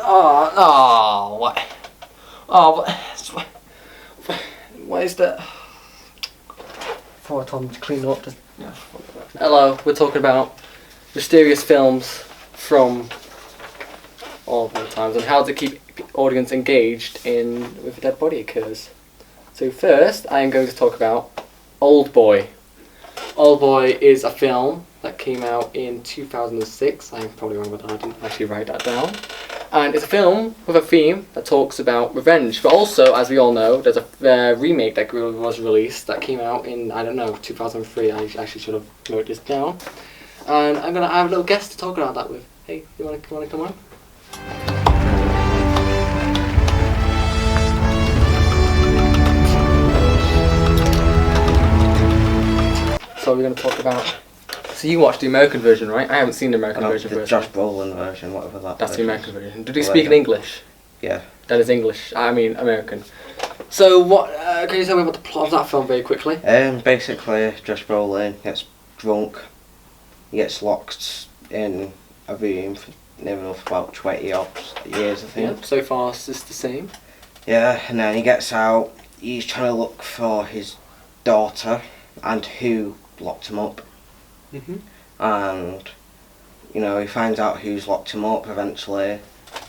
What? Oh, what is that? Before I told him to clean up. Hello, we're talking about mysterious films from all the times and how to keep audience engaged in if a dead body occurs. So first, I am going to talk about Old Boy. Old Boy is a film that came out in 2006. I'm probably wrong with that. I didn't actually write that down. And it's a film with a theme that talks about revenge. But also, as we all know, there's a remake that was released that came out in, 2003. I actually should have wrote this down. And I have a little guest to talk about that with. Hey, you wanna come on? So we're going to talk about... So you watched the American version, right? I haven't seen the American version. The Josh Brolin version, whatever that. That's the American version. Did he speak in English? Yeah. That is English. I mean American. So what? Can you tell me about the plot of that film very quickly? Basically, Josh Brolin gets drunk. He gets locked in a room for near enough about 20 odd years, I think. Yeah. So far, it's just the same. Yeah, and then he gets out. He's trying to look for his daughter and who locked him up. And he finds out who's locked him up eventually,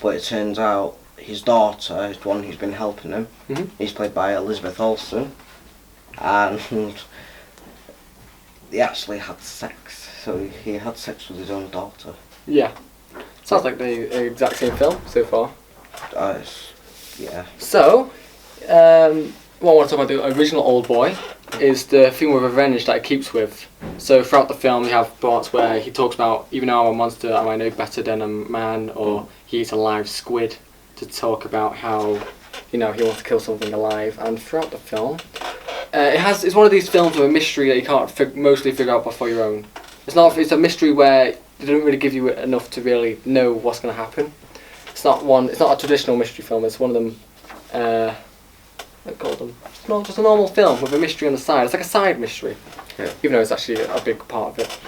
but it turns out his daughter is the one who's been helping him. He's played by Elizabeth Olsen, and he actually had sex. So he had sex with his own daughter. Yeah, sounds like the exact same film so far. Yeah. So, what I want to talk about the original Old Boy is the theme of revenge that it keeps with. So throughout the film you have parts where he talks about, even though I'm a monster, am I no better than a man, or he eats a live squid, to talk about how he wants to kill something alive. And throughout the film, it's one of these films with a mystery that you can't mostly figure out before your own. It's a mystery where they don't really give you enough to really know what's going to happen. It's not a traditional mystery film. It's one of them. I call them. It's not just a normal film with a mystery on the side. It's like a side mystery, even though it's actually a big part of it.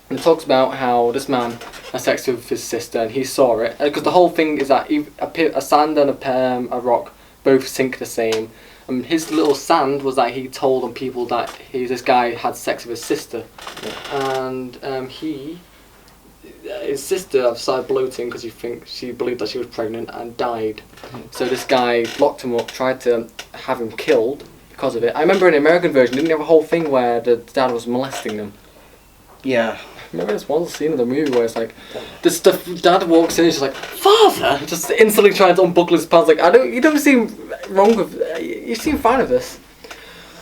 And it talks about how this man had sex with his sister, and he saw it. Because the whole thing is that a sand and a rock both sink the same. And his little sand was that he told on people that this guy had sex with his sister, and his sister started bloating because she believed that she was pregnant and died. So this guy locked him up, tried to have him killed because of it. I remember in the American version, didn't they have a whole thing where the dad was molesting them? Yeah. Remember this one scene in the movie where it's like, the dad walks in and she's like, "Father!" Just instantly trying to unbuckle his pants. Like, you don't seem wrong with, you seem fine with this.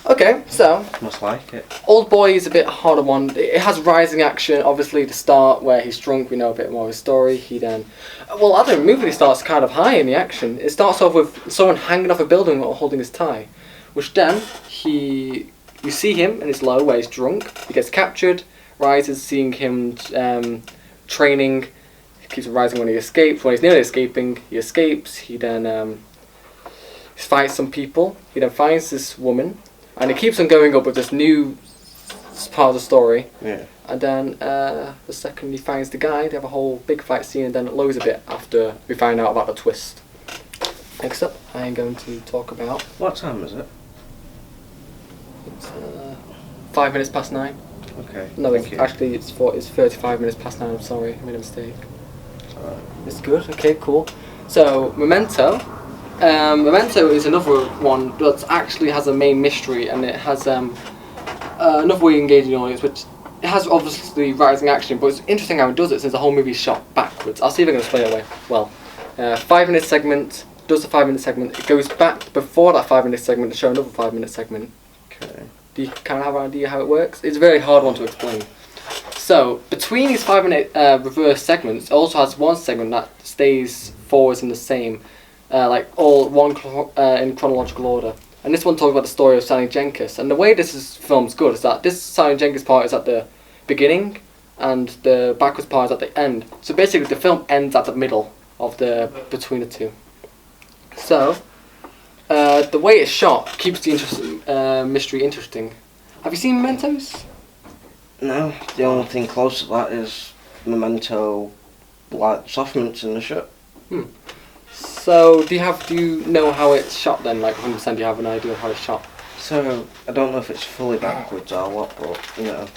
Okay, so must like it. Old Boy is a bit harder one. It has rising action, obviously. The start where he's drunk, we know a bit more of his story. He then, the movie starts kind of high in the action. It starts off with someone hanging off a building while holding his tie, which then you see him in his low where he's drunk. He gets captured, rises, seeing him training. He keeps rising when he escapes. When he's nearly escaping, he escapes. He then fights some people. He then finds this woman. And it keeps on going up with this new part of the story. Yeah. And then the second he finds the guy, they have a whole big fight scene, and then it lowers a bit after we find out about the twist. Next up, I am going to talk about... What time is it? It's 5 minutes past 9. Okay. No, actually it's 35 minutes past 9, I'm sorry, I made a mistake. Alright. It's good, okay, cool. So, Memento. Memento is another one that actually has a main mystery, and it has enough way of engaging the audience, which it has obviously rising action, but it's interesting how it does it since the whole movie is shot backwards. I'll see if I can explain it away. Well, 5 minute segment, does the 5 minute segment, it goes back before that 5 minute segment to show another 5 minute segment. Okay. Do you kind of have an idea how it works? It's a very hard one to explain. So, between these 5 minute reverse segments, it also has one segment that stays forwards in the same. In chronological order. And this one talks about the story of Sally Jenkins. And the way film's good is that this Sally Jenkins part is at the beginning and the backwards part is at the end. So basically the film ends at the middle of between the two. So, the way it's shot keeps the mystery interesting. Have you seen Mementos? No, the only thing close to that is Memento, like soft minutes in the ship. So do you know how it's shot then? Like 100%? Do you have an idea of how it's shot? So I don't know if it's fully backwards or what, but you know.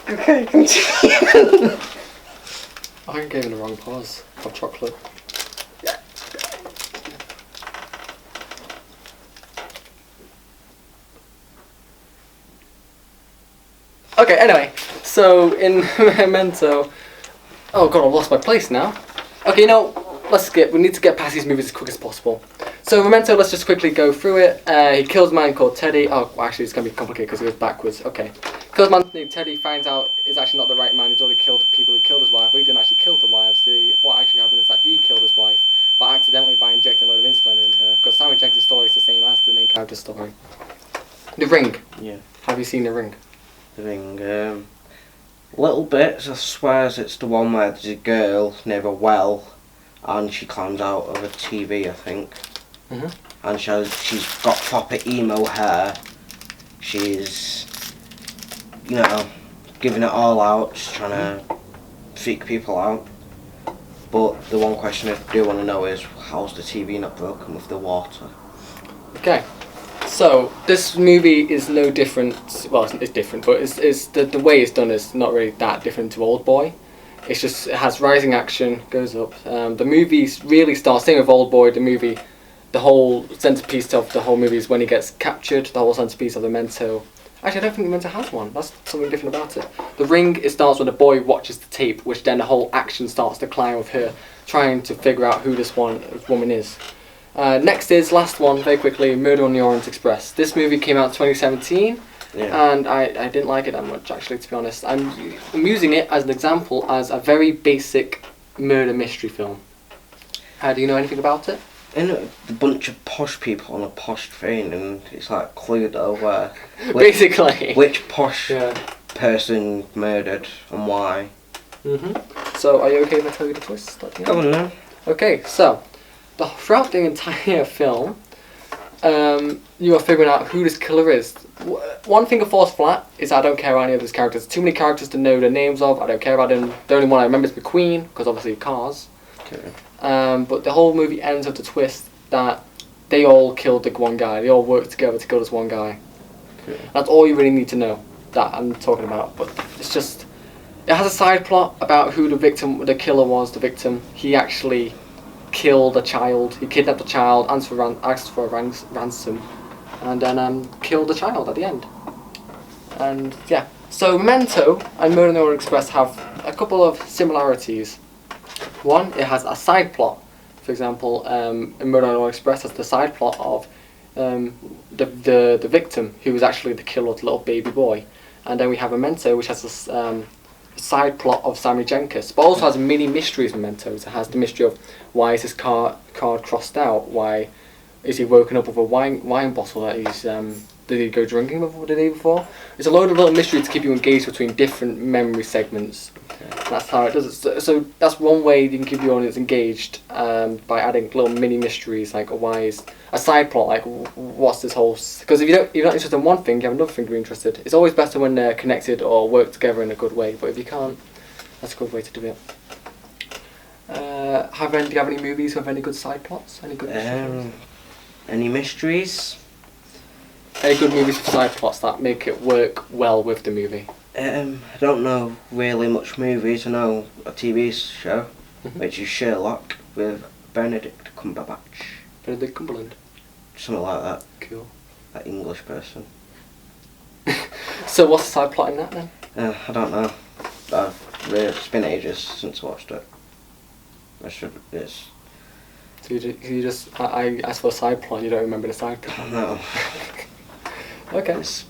Okay, continue. I gave him the wrong pause for chocolate. Okay, anyway, so in Memento... Oh god, I've lost my place now. Okay, let's skip. We need to get past these movies as quick as possible. So Memento, let's just quickly go through it. He kills a man called Teddy. Oh, well, actually, it's going to be complicated because it goes backwards. Okay. Kills a man named Teddy, finds out is actually not the right man. He's already killed people who killed his wife. But he didn't actually kill the wives. What actually happened is that he killed his wife, but accidentally by injecting a load of insulin in her. Because Simon Jenkins' story is the same as the main character's story. The Ring. Yeah. Have you seen The Ring? The Ring, little bits. I swear it's the one where there's a girl near a well, and she climbs out of a TV, I think. Mhm. And she's got proper emo hair. She's, giving it all out, just trying to freak people out. But the one question I do want to know is, how's the TV not broken with the water? Okay. So this movie is no different. Well, it's different, but it's the way it's done is not really that different to Old Boy. It has rising action, goes up. The movie really starts. Same with Old Boy. The movie, the whole centerpiece of the whole movie is when he gets captured. The whole centerpiece of Memento. Actually, I don't think Memento has one. That's something different about it. The Ring, it starts when the boy watches the tape, which then the whole action starts to climb with her trying to figure out who this woman is. Next is, last one, very quickly, Murder on the Orient Express. This movie came out in 2017, and I didn't like it that much, actually, to be honest. I'm using it as an example as a very basic murder mystery film. Do you know anything about it? A bunch of posh people on a posh train, and it's like Cluedo, where basically which posh person murdered and why. So, are you okay if I tell you the twist? Go on then. Okay, so throughout the entire film, you are figuring out who this killer is. One thing that falls flat is I don't care about any of these characters. Too many characters to know the names of. I don't care about them. The only one I remember is McQueen, because obviously Cars. Okay. But the whole movie ends with the twist that they all killed the one guy. They all worked together to kill this one guy. Okay. That's all you really need to know that I'm talking about. But it's just, it has a side plot about who the killer was. The victim. He actually killed a child. He kidnapped a child, asked for a ransom, and then killed the child at the end. And yeah, so Memento and Murder on the Orient Express have a couple of similarities. One, it has a side plot. For example, in Murder on the Orient Express has the side plot of the victim who was actually the killer of the little baby boy, and then we have Memento, which has this side plot of Sammy Jenkins, but also has mini mysteries. Mementos. It has the mystery of why is his card crossed out? Why is he woken up with a wine bottle that he's did he go drinking before the day before? It's a load of little mysteries to keep you engaged between different memory segments. That's how it does it. So that's one way you can keep your audience engaged by adding little mini mysteries like why is a side plot, like what's this whole, because if you're not interested in one thing, you have another thing to be interested. It's always better when they're connected or work together in a good way, but if you can't, that's a good way to do it. Do you have any movies with any good side plots? Any good mysteries? Any mysteries? Any good movies with side plots that make it work well with the movie? I don't know really much movies. I know a TV show, which is Sherlock with Benedict Cumberbatch. Benedict Cumberland. Something like that. Cool. That English person. So what's the side plot in that then? I don't know. It's been ages since I watched it. Yes. So you just I asked for a side plot and you don't remember the side plot? No. Okay. It's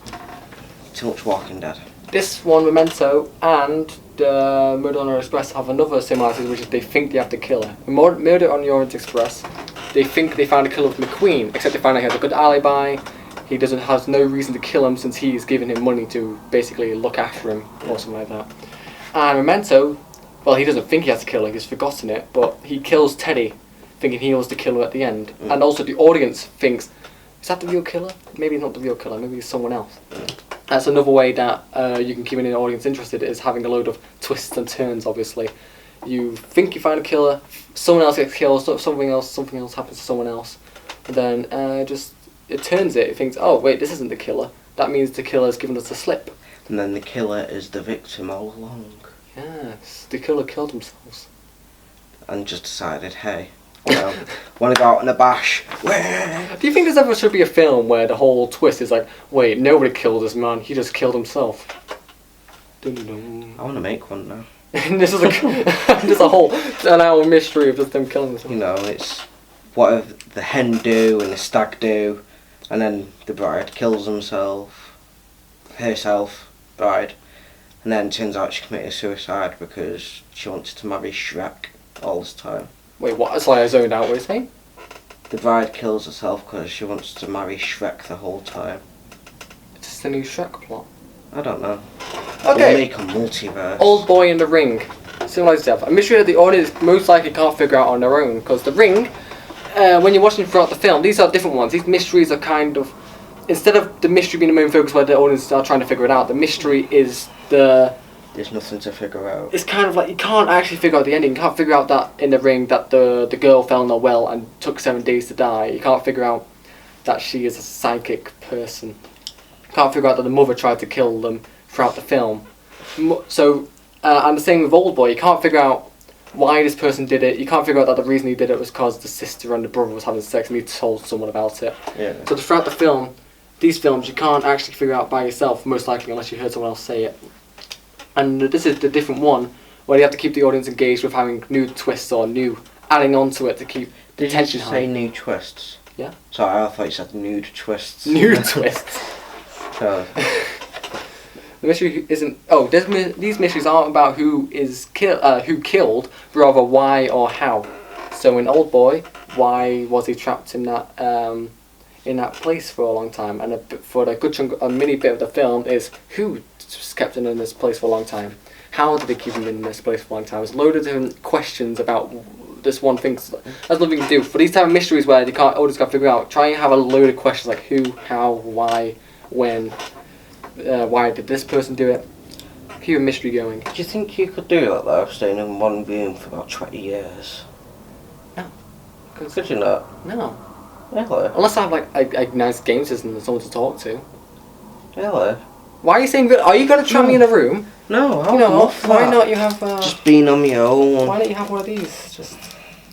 too much Walking Dead. This one, Memento, and the Murder on the Orient Express have another similarity, which is they think they have the killer. In Murder on the Orient Express, they think they found a killer with McQueen, except they find out he has a good alibi. He has no reason to kill him since he's given him money to basically look after him or something like that. And Memento, well, he doesn't think he has to kill her, he's forgotten it, but he kills Teddy, thinking he was the killer at the end. And also the audience thinks, is that the real killer? Maybe not the real killer, maybe it's someone else. That's another way that you can keep an audience interested, is having a load of twists and turns, obviously. You think you find a killer, someone else gets killed, something else happens to someone else. And then it turns it thinks, oh wait, this isn't the killer. That means the killer's given us a slip. And then the killer is the victim all along. Yes, the killer killed themselves. And just decided, hey, want to go out in a bash. Do you think there's ever should be a film where the whole twist is like, wait, nobody killed this man, he just killed himself? Dun-dun-dun. I want to make one now. This is just a whole an hour mystery of just them killing themselves. You know, it's what the hen do and the stag do, and then the bride kills herself, bride, and then it turns out she committed suicide because she wanted to marry Shrek all this time. Wait, what? That's why I zoned out. What are you saying? The bride kills herself because she wants to marry Shrek the whole time. It's just a new Shrek plot. I don't know. Okay. We'll make a multiverse. Old Boy in the Ring. Symbolizes death. A mystery that the audience most likely can't figure out on their own. Because The Ring, when you're watching throughout the film, these are different ones. These mysteries are kind of, instead of the mystery being the main focus where the audience are trying to figure it out, the mystery is there's nothing to figure out. It's kind of like you can't actually figure out the ending. You can't figure out that in The Ring that the girl fell in a well and took 7 days to die. You can't figure out that she is a psychic person. You can't figure out that the mother tried to kill them throughout the film. So, and the same with Old Boy. You can't figure out why this person did it. You can't figure out that the reason he did it was because the sister and the brother was having sex and he told someone about it. Yeah. So throughout the film, these films you can't actually figure out by yourself, most likely, unless you heard someone else say it. And this is the different one where you have to keep the audience engaged with having new twists or new adding on to it to keep the tension high. Did you say new twists? Yeah. Sorry, I thought you said nude twists. Nude twists. So. The mystery isn't. Oh, these mysteries aren't about who killed, but rather why or how. So in Old Boy, why was he trapped in that place for a long time? And for the good chunk, a mini bit of the film is who kept him in this place for a long time. How did they keep him in this place for a long time? There's a load of different questions about this one thing. That's nothing to do. For these type of mysteries where you can't always got to figure out, try and have a load of questions like who, how, why, when. Why did this person do it? Keep a mystery going. Do you think you could do that though, staying in one room for about 20 years? No. Could you not? No. Really? Unless I have like a nice game system and someone to talk to. Really? Why are you saying that? Are you going to trap me in a room? No, I would love that. Why not you have... just being on my own. Why don't you have one of these? Just,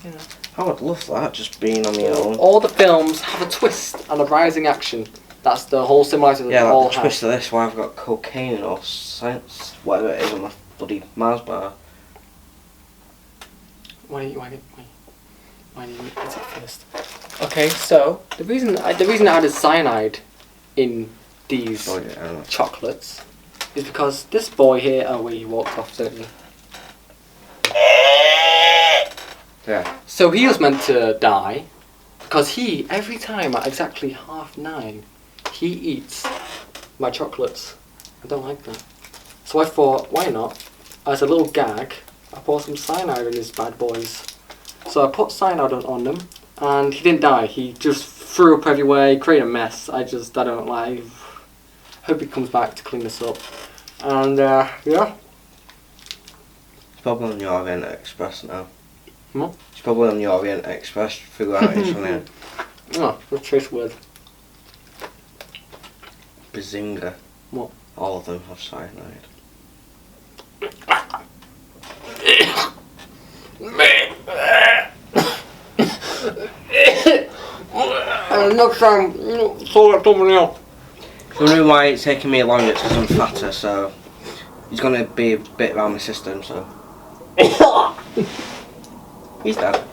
you know. I would love that, just being on my own. All the films have a twist and a rising action. That's the whole symbolizer that yeah, they like all the have. twist of this, why I've got cocaine or science, whatever it is on my bloody Mars bar. Why do you eat it first? Okay, so the reason I added cyanide in these chocolates is because this boy here. Oh wait, he walked off, don't you? Yeah. So he was meant to die because every time at exactly 9:30, he eats my chocolates. I don't like that. So I thought, why not? As a little gag, I pour some cyanide in his bad boys. So I put cyanide on them, and he didn't die. He just threw up everywhere, he created a mess. I don't like. Hope he comes back to clean this up. And yeah. It's probably on the Orient Express now. What? It's probably on the Orient Express. Figure out it's on it. Oh, let's trace word. Bazinga. What? All of them have cyanide. And next time, so let somebody else. The reason why it's taking me longer is because I'm fatter, so he's going to be a bit around my system, so. He's dead.